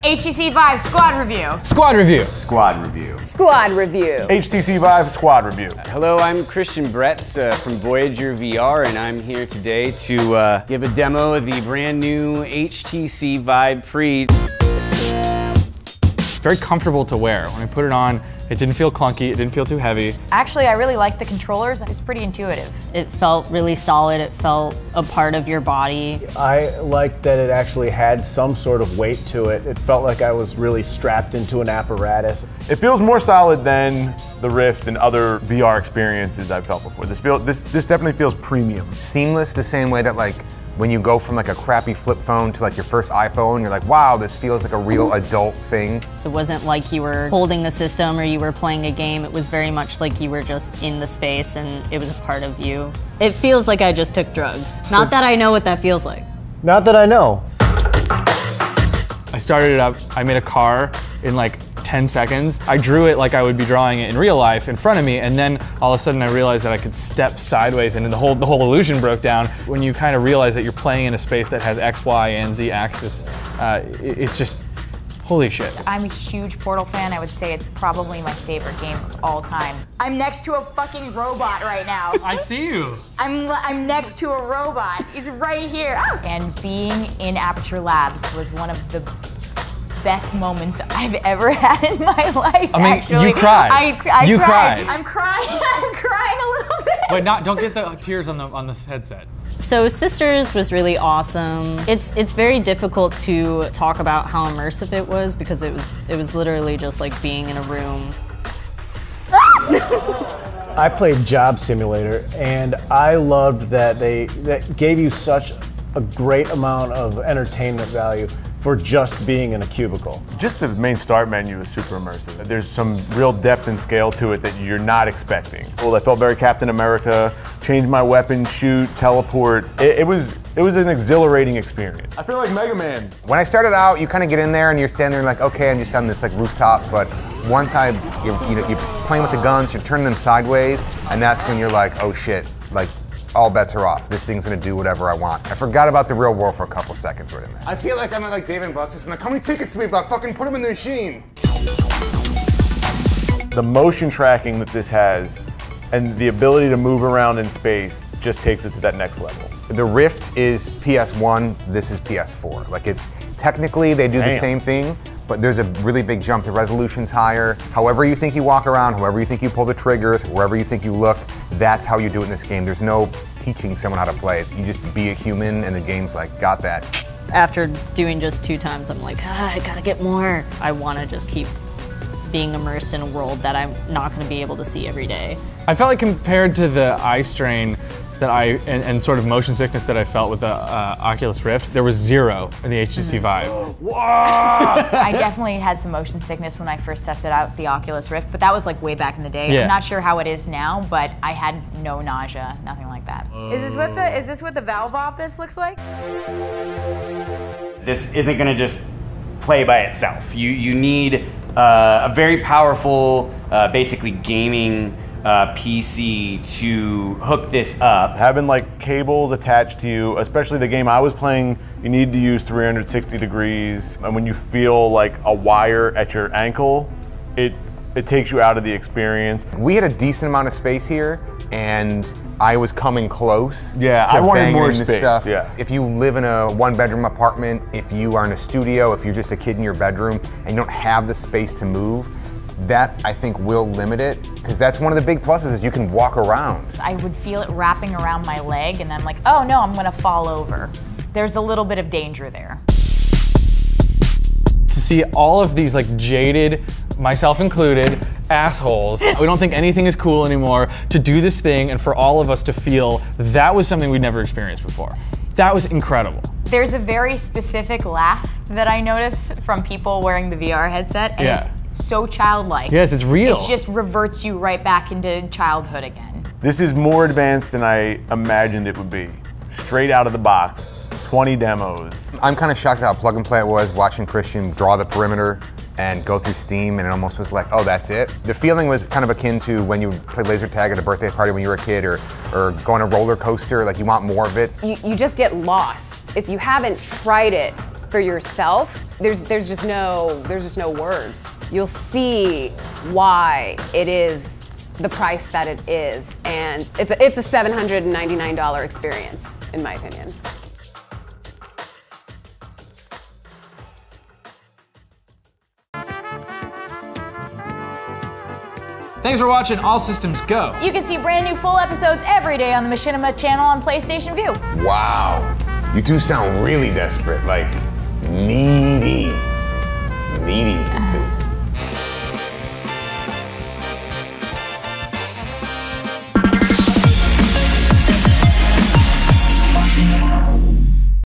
HTC VIVE Squad Review. Squad Review. Squad Review. Squad Review. HTC VIVE Squad Review. Hello, I'm Christian Bretz from Voyager VR, and I'm here today to give a demo of the brand new HTC VIVE Pre. It's very comfortable to wear. When I put it on, it didn't feel clunky, it didn't feel too heavy. Actually, I really like the controllers. It's pretty intuitive. It felt really solid. It felt a part of your body. I liked that it actually had some sort of weight to it. It felt like I was really strapped into an apparatus. It feels more solid than the Rift and other VR experiences I've felt before. This definitely feels premium. Seamless, the same way that like when you go from like a crappy flip phone to like your first iPhone, you're like, wow, this feels like a real adult thing. It wasn't like you were holding a system or you were playing a game. It was very much like you were just in the space and it was a part of you. It feels like I just took drugs. Not that I know what that feels like. Not that I know. I started it up, I made a car in like 10 seconds. I drew it like I would be drawing it in real life in front of me, and then all of a sudden I realized that I could step sideways and the whole illusion broke down. When you kind of realize that you're playing in a space that has X, Y, and Z axis, it's just, holy shit. I'm a huge Portal fan. I would say it's probably my favorite game of all time. I'm next to a fucking robot right now. I see you. I'm next to a robot. He's right here. And being in Aperture Labs was one of the best moments I've ever had in my life. I mean, actually. you cried. I You cried. I'm crying. I'm crying a little bit. Wait, don't get the tears on the headset. So Sisters was really awesome. It's very difficult to talk about how immersive it was because it was literally just like being in a room. I played Job Simulator, and I loved that that gave you such a great amount of entertainment value for just being in a cubicle. Just the main start menu is super immersive. There's some real depth and scale to it that you're not expecting. Well, I felt very Captain America, change my weapon, shoot, teleport. It was an exhilarating experience. I feel like Mega Man. When I started out, you kind of get in there and you're standing there like, okay, I'm just on this like rooftop, but once you're playing with the guns, you're turning them sideways, and that's when you're like, oh shit, like, all bets are off. This thing's gonna do whatever I want. I forgot about the real world for a couple seconds right in there. I feel like I'm at like Dave & Buster's and like, how many tickets do we have? Fucking put them in the machine. The motion tracking that this has and the ability to move around in space just takes it to that next level. The Rift is PS1, this is PS4. Like it's, technically they do the same thing, but there's a really big jump. The resolution's higher. However you think you walk around, however you think you pull the triggers, wherever you think you look, that's how you do it in this game. There's no teaching someone how to play it. You just be a human and the game's like, got that. After doing just 2 times, I'm like, I gotta get more. I wanna just keep being immersed in a world that I'm not gonna be able to see every day. I felt like compared to the eye strain that and sort of motion sickness that I felt with the Oculus Rift, there was 0 in the HTC Vive. Whoa! I definitely had some motion sickness when I first tested out the Oculus Rift, but that was like way back in the day. Yeah. I'm not sure how it is now, but I had no nausea, nothing like that. Is this what the Valve office looks like? This isn't gonna just play by itself. You need a very powerful, basically gaming PC to hook this up. Having like cables attached to you, especially the game I was playing, you need to use 360 degrees. And when you feel like a wire at your ankle, it takes you out of the experience. We had a decent amount of space here, and I was coming close. Yeah, to I wanted banging more this space, stuff. yeah. If you live in a 1-bedroom apartment, if you are in a studio, if you're just a kid in your bedroom and you don't have the space to move, that I think will limit it, because that's one of the big pluses is you can walk around. I would feel it wrapping around my leg and I'm like, oh no, I'm gonna fall over. There's a little bit of danger there. To see all of these like jaded, myself included, assholes, we don't think anything is cool anymore, to do this thing and for all of us to feel that was something we'd never experienced before. That was incredible. There's a very specific laugh that I notice from people wearing the VR headset, and it's so childlike. Yes, it's real. It just reverts you right back into childhood again. This is more advanced than I imagined it would be. Straight out of the box, 20 demos. I'm kind of shocked at how plug and play it was, watching Christian draw the perimeter and go through Steam, and it almost was like, oh, that's it. The feeling was kind of akin to when you play laser tag at a birthday party when you were a kid, or go on a roller coaster, like you want more of it. You just get lost. If you haven't tried it, for yourself, there's just no words. You'll see why it is the price that it is, and it's a $799 experience, in my opinion. Thanks for watching All Systems Go. You can see brand new full episodes every day on the Machinima channel on PlayStation Vue. Wow. You two sound really desperate, like needy. Needy.